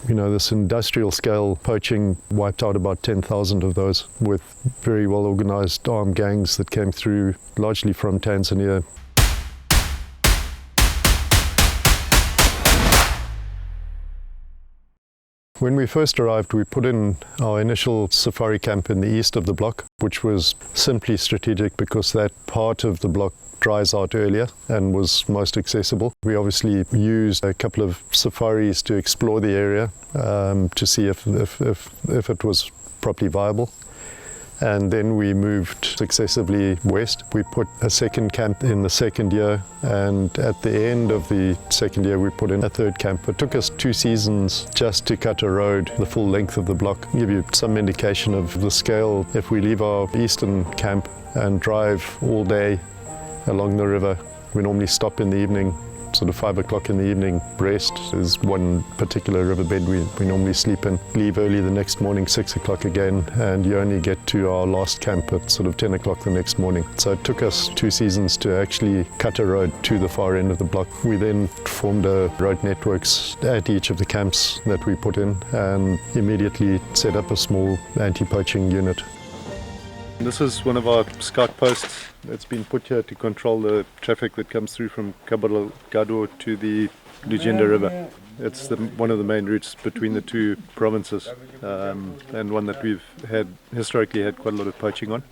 This industrial scale poaching wiped out about 10,000 of those, with very well organized armed gangs that came through largely from Tanzania. When we first arrived, we put in our initial safari camp in the east of the block, which was simply strategic because that part of the block dries out earlier and was most accessible. We obviously used a couple of safaris to explore the area to see if it was properly viable. And then we moved successively west. We put a second camp in the second year, and at the end of the second year we put in a third camp. It took us 2 seasons just to cut a road the full length of the block. Give you some indication of the scale. If we leave our eastern camp and drive all day along the river, we normally stop in the evening, sort of 5 o'clock in the evening, rest. There's one particular riverbed we normally sleep in. Leave early the next morning, 6 o'clock again, and you only get to our last camp at sort of 10 o'clock the next morning. So it took us 2 seasons to actually cut a road to the far end of the block. We then formed road networks at each of the camps that we put in and immediately set up a small anti-poaching unit. This is one of our scout posts. It's been put here to control the traffic that comes through from Cabo Delgado to the Lugenda River. It's one of the main routes between the two provinces, and one that we've historically had quite a lot of poaching on.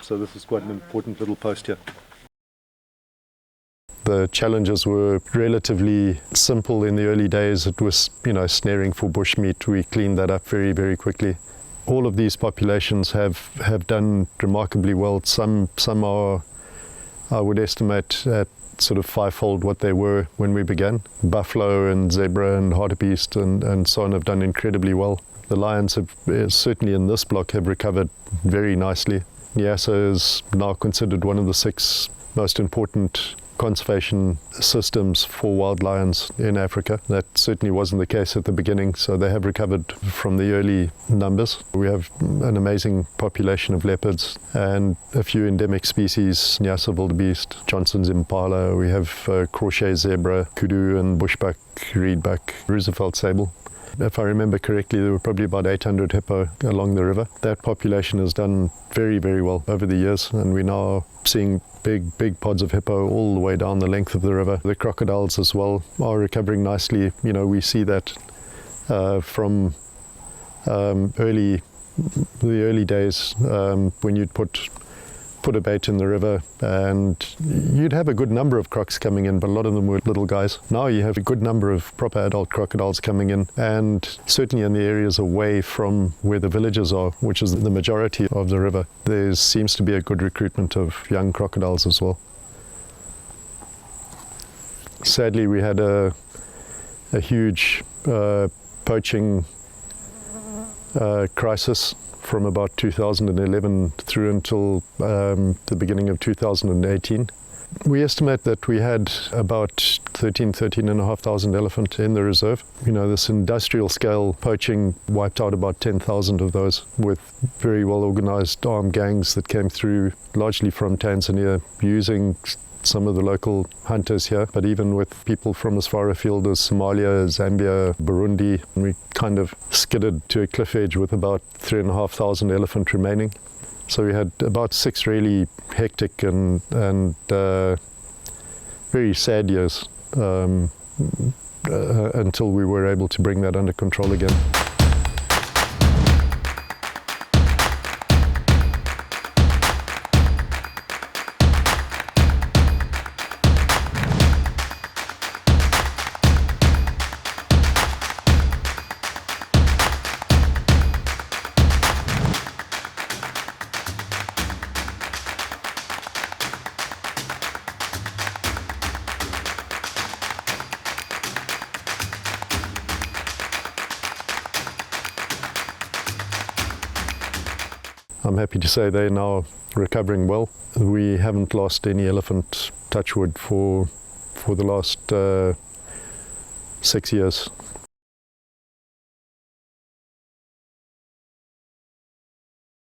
So this is quite an important little post here. The challenges were relatively simple in the early days. It was, snaring for bushmeat. We cleaned that up very, very quickly. All of these populations have done remarkably well. Some are, I would estimate, at sort of 5-fold what they were when we began. Buffalo and zebra and hartebeest and so on have done incredibly well. The lions have, certainly in this block, have recovered very nicely. Niassa is now considered one of the 6 most important conservation systems for wild lions in Africa. That certainly wasn't the case at the beginning, so they have recovered from the early numbers. We have an amazing population of leopards and a few endemic species: Niassa wildebeest, Johnson's impala. We have crochet zebra, kudu and bushbuck, reedbuck, Roosevelt sable. If I remember correctly, there were probably about 800 hippo along the river. That population has done very, very well over the years, and we're now seeing big pods of hippo all the way down the length of the river. The crocodiles as well are recovering nicely. We see that from the early days when you'd put a bait in the river and you'd have a good number of crocs coming in, but a lot of them were little guys. Now you have a good number of proper adult crocodiles coming in, and certainly in the areas away from where the villages are, which is the majority of the river, there seems to be a good recruitment of young crocodiles as well. Sadly, we had a huge poaching crisis from about 2011 through until the beginning of 2018. We estimate that we had about 13,500 elephant in the reserve. This industrial scale poaching wiped out about 10,000 of those, with very well organized armed gangs that came through largely from Tanzania, using some of the local hunters here, but even with people from as far afield as Somalia, Zambia, Burundi. We kind of skidded to a cliff edge with about 3,500 elephant remaining. So we had about 6 really hectic and very sad years until we were able to bring that under control again. I'm happy to say they're now recovering well. We haven't lost any elephant, touch wood, for the last 6 years.